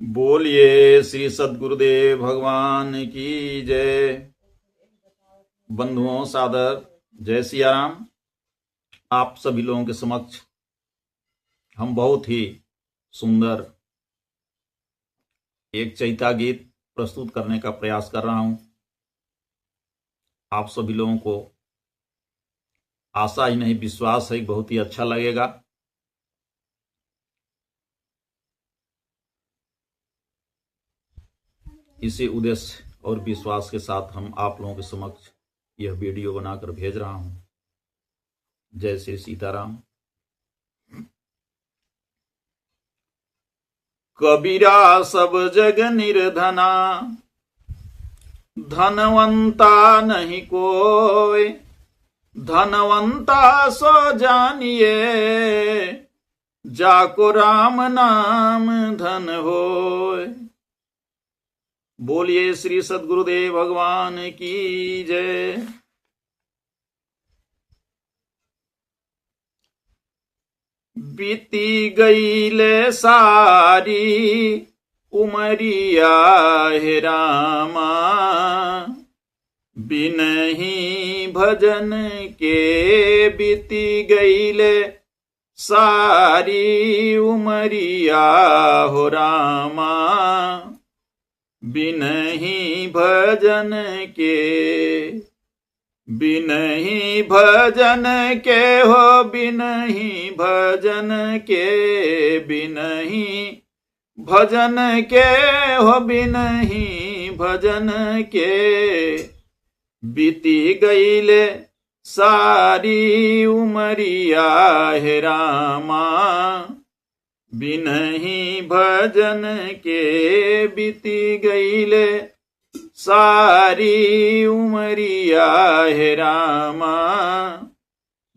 बोलिए श्री सद्गुरुदेव भगवान की जय। बंधुओं सादर जय सिया राम। आप सभी लोगों के समक्ष हम बहुत ही सुंदर एक चैता गीत प्रस्तुत करने का प्रयास कर रहा हूं। आप सभी लोगों को आशा ही नहीं विश्वास है कि बहुत ही अच्छा लगेगा। इसी उद्देश्य और विश्वास के साथ हम आप लोगों के समक्ष यह वीडियो बनाकर भेज रहा हूं। जय श्री सीताराम। कबीरा सब जग निर्धना, धनवंता नहीं कोई। धनवंता सो जानिए, जाको राम नाम धन होय। बोलिए श्री सद्गुरुदेव भगवान की जय। बीती गईले सारी उमरिया हे रामा, बिनही भजन के बीती गईले सारी उमरिया हो रामा, बिनही भजन के। बिनही भजन के हो, बिनही भजन के। बिनही भजन के हो, बिनही भजन के। बीती गईले सारी उमरिया हे रामा, बिनही भजन के। बीती गईले सारी उमरिया हे रामा,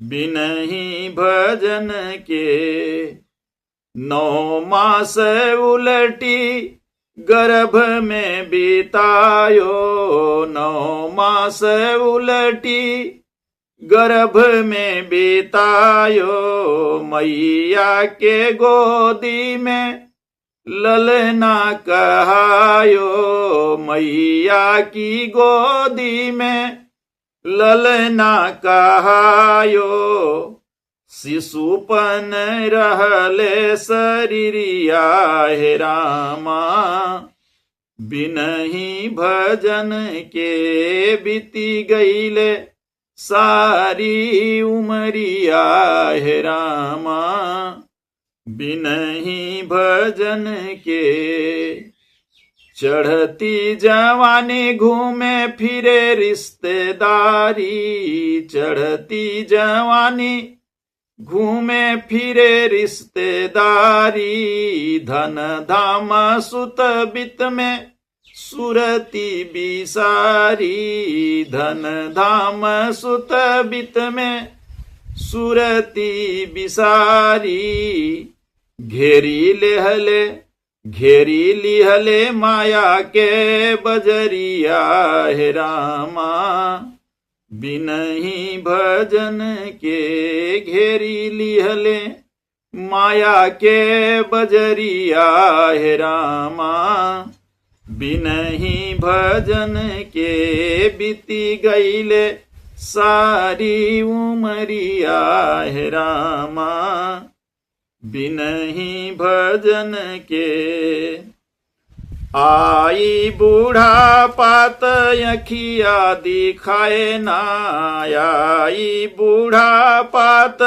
बिनही भजन के। 9 मास उलटी गर्भ में बितायो, 9 मास उलटी गर्भ में बितायो। मैया के गोदी में ललना कहायो, मैया की गोदी में ललना कहायो। शिशुपन रहले शरीरिया हे रामा, बिनही भजन के। बीती गईले सारी उमरिया हे रामा, बिनही भजन के। चढ़ती जवानी घूमे फिरे रिश्तेदारी, चढ़ती जवानी घूमे फिरे रिश्तेदारी। धन धाम सुत बित में सुरती बिसारी, धन धाम सुत बित में सुरती बिसारी। घेरी लिहले माया के बजरिया हे रामा, बिनही भजन के। घेरी लिहले माया के बजरिया हे रामा, बिनही भजन के। बीती गईले सारी उमरिया हे रामा, बिनही भजन के। आई बूढ़ा पात अखिया दिखाए ना, आई बूढ़ा पात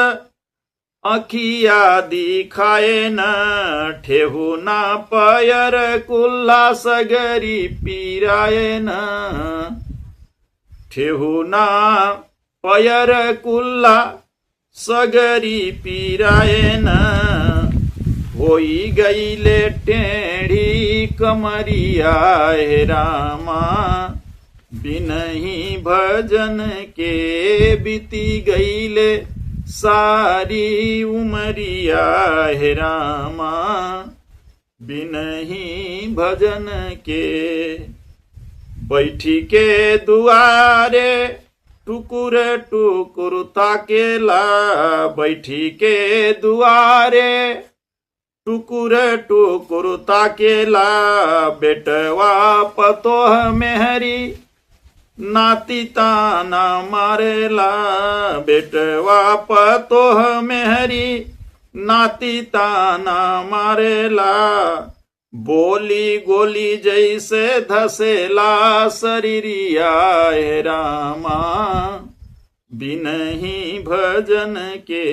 अखिया दिखाए न। ठेहू ना पयर कुल्ला सगरी पीराए न, ठेहू ना पयर कुल्ला सगरी पीराए न। होई गईले टेढ़ी कमरिया हे रामा, बिनही भजन के। बीती गईले सारी उमरिया हे रामा, बिनही भजन के। बैठी के दुआरे टुकुर टुकुर ताकेला, बैठी के दुआरे टुकुर टुकुर ताकेला बेटवा पतोह मेहरी नाती ताना मारेला बेटवा पतोह मेहरी नाती ताना मारेला बोली गोली जैसे धसेला शरीरिया हे रामा बिनही भजन के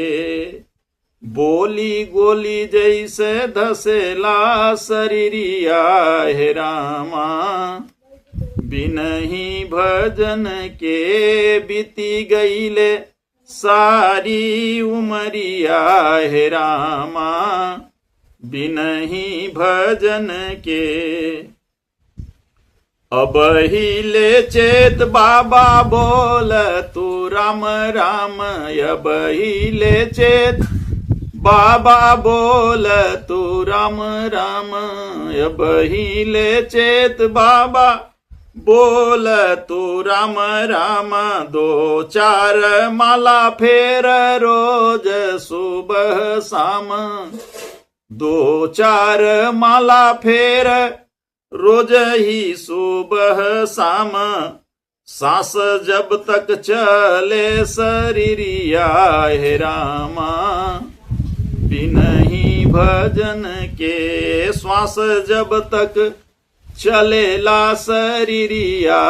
बोली गोली जैसे धसेला शरीरिया हे रामा बिनही भजन के बीती गईले सारी उमरिया हे रामा बिनही भजन के अब हिले चेत बाबा बोल तू राम राम अब हिले चेत बाबा बोल तू राम राम अब हिले चेत बाबा बोल तू राम राम दो चार माला फेर रोज सुबह शाम दो चार माला फेर रोज ही सुबह शाम सांस जब तक चले शरीरिया हे रामा बिनही भजन के श्वास जब तक चलेला शरीरिया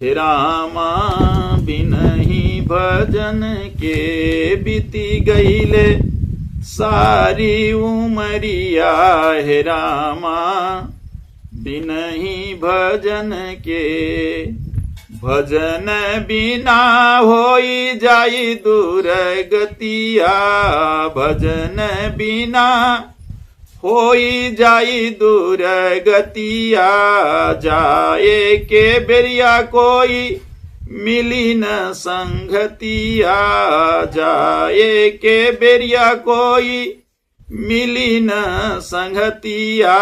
हे रामा बिनही भजन के बीती गईले सारी उमरिया हे रामा बिनही भजन के भजन बिना होई जाई दूर गतिया भजन बिना होई जाई दूर गतिया जाए के बेरिया कोई मिली न संगतिया जाए के बेरिया कोई मिली न संगतिया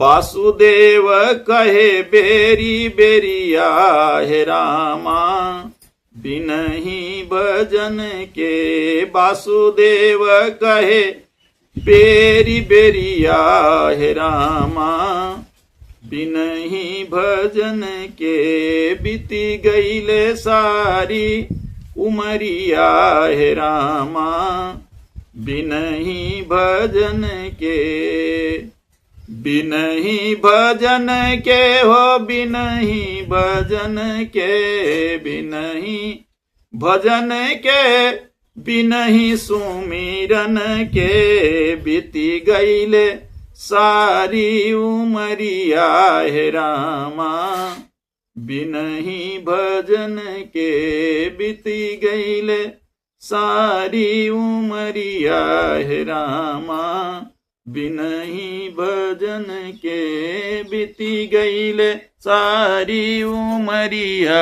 वासुदेव कहे बेरी बेरिया हे रामा बिनही भजन के वासुदेव कहे बेरी बेरिया हे रामा बिनही भजन के बीती गईले सारी उमरिया हे रामा बिनही भजन के बिनही भजन के हो बिनही भजन के बिनही भजन के बिनही सुमिरन के बीती गईले सारी उमरिया हे रामा बिनही भजन के बीती गईले सारी उमरिया हे रामा बिनही भजन के बीती गईले सारी उमरिया